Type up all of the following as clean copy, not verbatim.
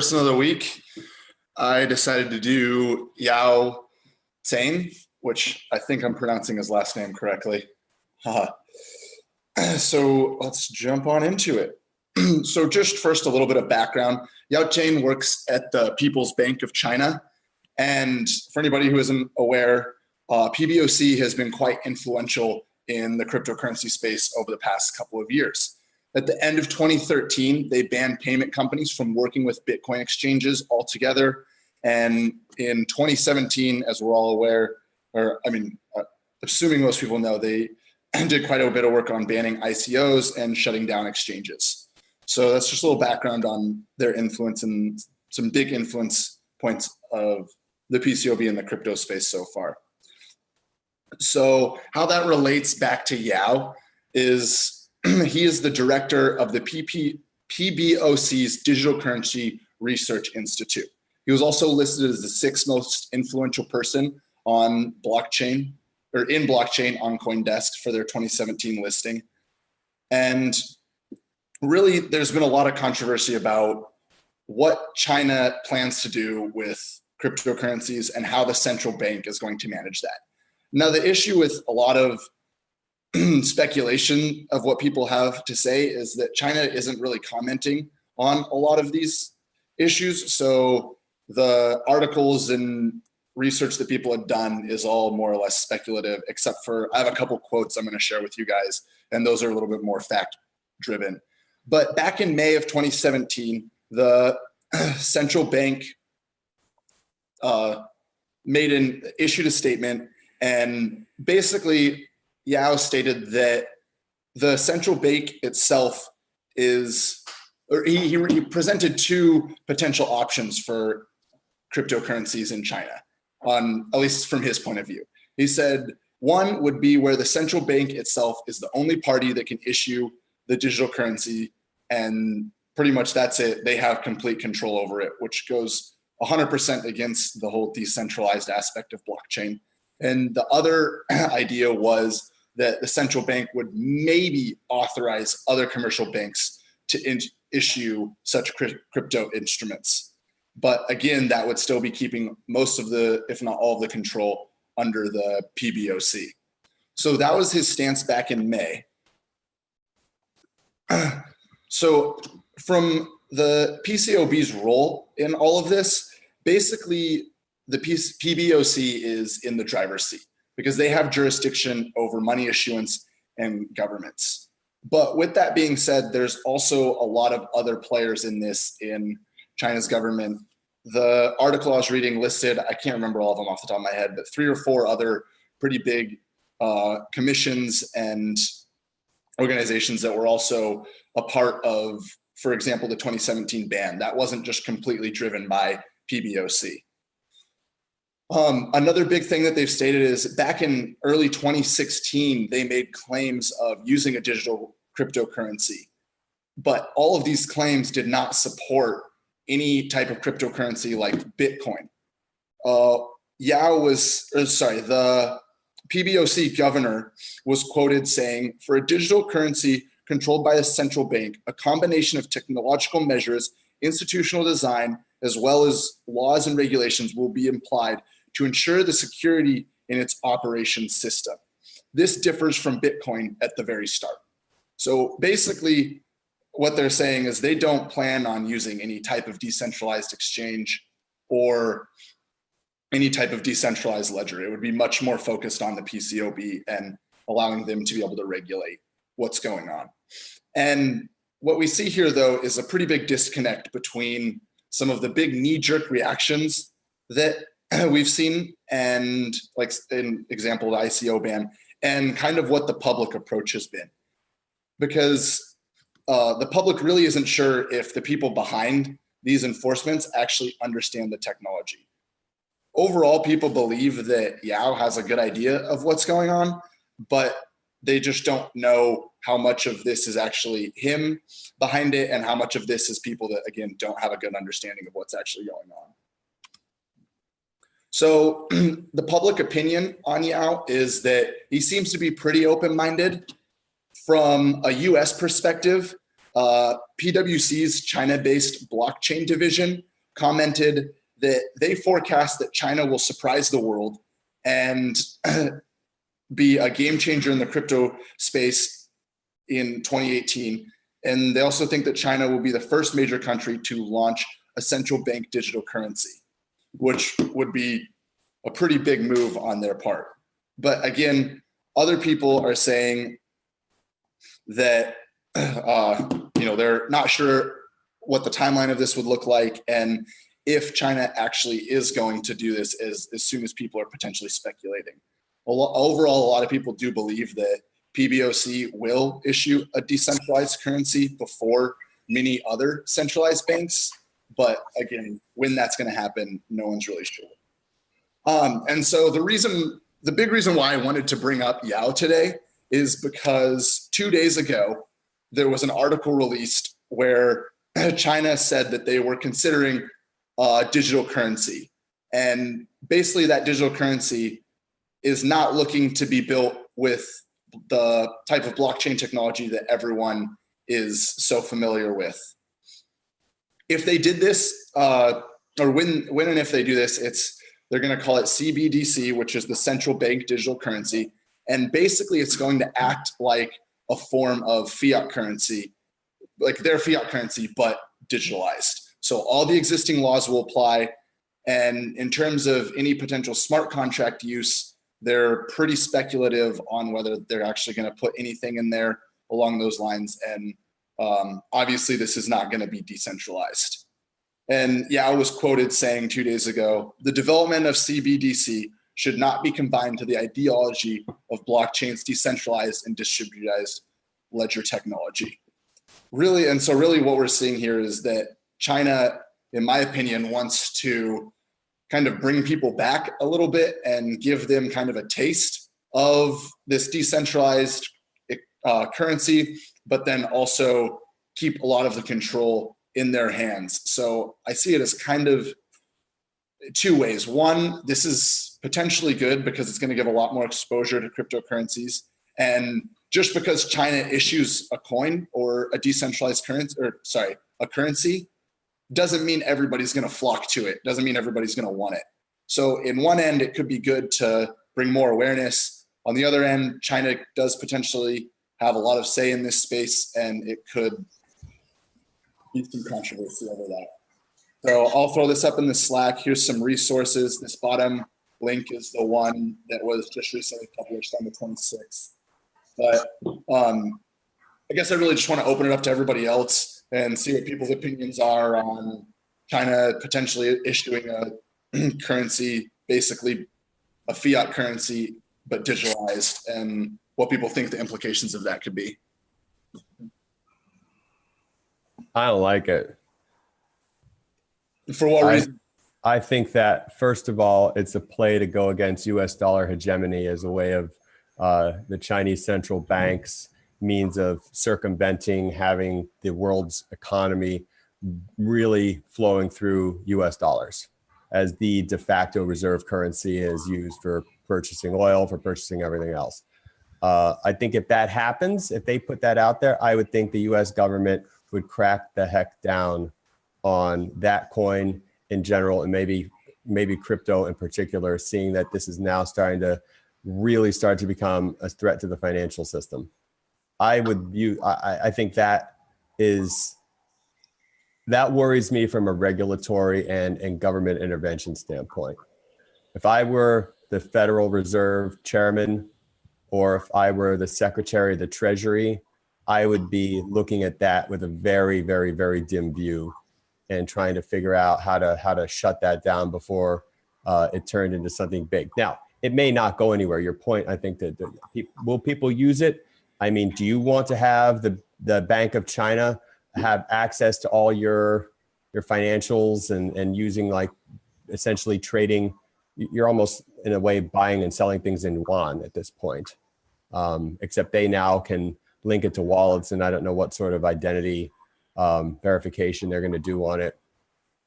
person of the week, I decided to do Yao Qian, which I think I'm pronouncing his last name correctly. So let's jump on into it. So just first, a little bit of background. Yao Qian works at the People's Bank of China. And for anybody who isn't aware, PBOC has been quite influential in the cryptocurrency space over the past couple of years. At the end of 2013, they banned payment companies from working with Bitcoin exchanges altogether. And in 2017, as we're all aware, assuming most people know, they did quite a bit of work on banning ICOs and shutting down exchanges. So that's just a little background on their influence and some big influence points of the PCOB in the crypto space so far. So how that relates back to Yao is he is the director of the PBOC's Digital Currency Research Institute. He was also listed as the sixth most influential person on blockchain or in blockchain on CoinDesk for their 2017 listing. And really, there's been a lot of controversy about what China plans to do with cryptocurrencies and how the central bank is going to manage that. Now, the issue with a lot of speculation of what people have to say is that China isn't really commenting on a lot of these issues. So the articles and research that people have done is all more or less speculative, except for I have a couple quotes I'm going to share with you guys, and those are a little bit more fact driven. But back in May of 2017, the central bank issued a statement, and basically Yao stated that the central bank itself he presented two potential options for cryptocurrencies in China, at least from his point of view. He said one would be where the central bank itself is the only party that can issue the digital currency, and pretty much that's it. They have complete control over it, which goes 100% against the whole decentralized aspect of blockchain. And the other idea was that the central bank would maybe authorize other commercial banks to issue such crypto instruments. But again, that would still be keeping most of the, if not all of the control under the PBOC. So that was his stance back in May. So from the PCOB's role in all of this, basically the PBOC is in the driver's seat because they have jurisdiction over money issuance and governments. But with that being said, there's also a lot of other players in this in China's government. The article I was reading listed, I can't remember all of them off the top of my head, but 3 or 4 other pretty big commissions and organizations that were also a part of, for example, the 2017 ban. That wasn't just completely driven by PBOC. Another big thing that they've stated is back in early 2016, they made claims of using a digital cryptocurrency, but all of these claims did not support any type of cryptocurrency like Bitcoin. The PBOC governor was quoted saying, for a digital currency controlled by a central bank, a combination of technological measures, institutional design, as well as laws and regulations will be applied to ensure the security in its operation system. This differs from Bitcoin at the very start. So basically, what they're saying is they don't plan on using any type of decentralized exchange or any type of decentralized ledger. It would be much more focused on the PCOB and allowing them to be able to regulate what's going on. And what we see here, though, is a pretty big disconnect between some of the big knee-jerk reactions that we've seen, and like an example, the ICO ban, and kind of what the public approach has been. Because the public really isn't sure if the people behind these enforcements actually understand the technology. Overall, people believe that Yao has a good idea of what's going on, but they just don't know how much of this is actually him behind it and how much of this is people that, again, don't have a good understanding of what's actually going on. So the public opinion on Yao is that he seems to be pretty open-minded. From a US perspective, PwC's China-based blockchain division commented that they forecast that China will surprise the world and be a game changer in the crypto space in 2018. And they also think that China will be the first major country to launch a central bank digital currency, which would be a pretty big move on their part. But again, other people are saying that they're not sure what the timeline of this would look like, and if China actually is going to do this as soon as people are potentially speculating. Overall, a lot of people do believe that PBOC will issue a decentralized currency before many other centralized banks. But again, when that's going to happen, no one's really sure. And so the big reason why I wanted to bring up Yao today is because 2 days ago, there was an article released where China said that they were considering digital currency. And basically that digital currency is not looking to be built with the type of blockchain technology that everyone is so familiar with. If they did this, or when and if they do this, they're going to call it CBDC, which is the central bank digital currency. And basically it's going to act like a form of fiat currency, like their fiat currency, but digitalized. So all the existing laws will apply. And in terms of any potential smart contract use, they're pretty speculative on whether they're actually going to put anything in there along those lines. And obviously this is not going to be decentralized. And Yao was quoted saying 2 days ago, the development of CBDC should not be combined to the ideology of blockchain's decentralized and distributed ledger technology. Really, and so really what we're seeing here is that China, in my opinion, wants to kind of bring people back a little bit and give them kind of a taste of this decentralized currency, but then also keep a lot of the control in their hands. So I see it as kind of two ways. One, this is potentially good because it's going to give a lot more exposure to cryptocurrencies. And just because China issues a coin or a decentralized currency, a currency, doesn't mean everybody's going to flock to it. Doesn't mean everybody's going to want it. So in one end, it could be good to bring more awareness. On the other end, China does potentially have a lot of say in this space, and it could be some controversy over that. So I'll throw this up in the Slack. Here's some resources. This bottom link is the one that was just recently published on the 26th. But I guess I really just want to open it up to everybody else and see what people's opinions are on China potentially issuing a currency, basically a fiat currency, but digitalized, and what people think the implications of that could be. I don't like it. For what reason? I think that, first of all, it's a play to go against US dollar hegemony as a way of the Chinese central bank's means of circumventing having the world's economy really flowing through US dollars as the de facto reserve currency is used for purchasing oil, for purchasing everything else. I think if that happens, if they put that out there, I would think the US government would crack the heck down on that coin in general, and maybe crypto in particular, seeing that this is now starting to really start to become a threat to the financial system. I think that worries me from a regulatory and government intervention standpoint. If I were the Federal Reserve chairman, or if I were the Secretary of the Treasury, I would be looking at that with a very, very, very dim view and trying to figure out how to shut that down before it turned into something big. Now, it may not go anywhere. Your point, I think that will people use it? I mean, do you want to have the Bank of China have access to all your financials and using, like, essentially trading? You're almost in a way buying and selling things in yuan at this point, except they now can link it to wallets, and I don't know what sort of identity verification they're going to do on it.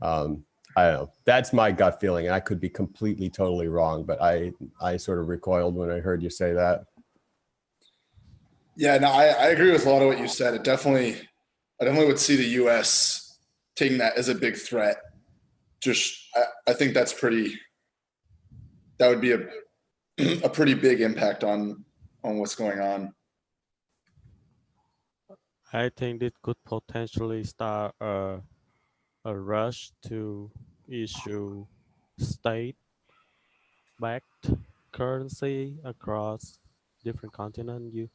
I don't know. That's my gut feeling. I could be completely, totally wrong, but I sort of recoiled when I heard you say that. Yeah, no, I agree with a lot of what you said. I definitely would see the U.S. taking that as a big threat. I think that would be a pretty big impact on what's going on. I think this could potentially start a rush to issue state-backed currency across different continents.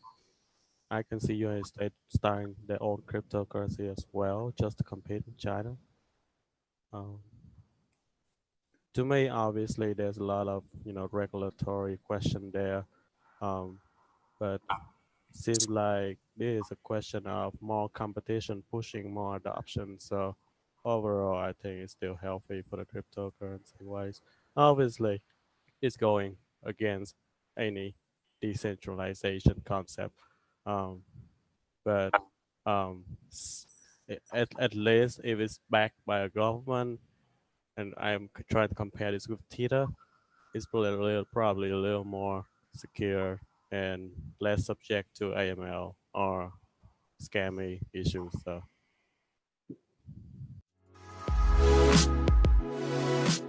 I can see United States starting their own cryptocurrency as well, just to compete with China. To me, obviously, there's a lot of regulatory question there, but seems like this is a question of more competition pushing more adoption. So overall, I think it's still healthy for the cryptocurrency wise. Obviously, it's going against any decentralization concept, but at least if it's backed by a government, and I'm trying to compare this with Tether, it's probably a little more secure and less subject to AML or scammy issues. So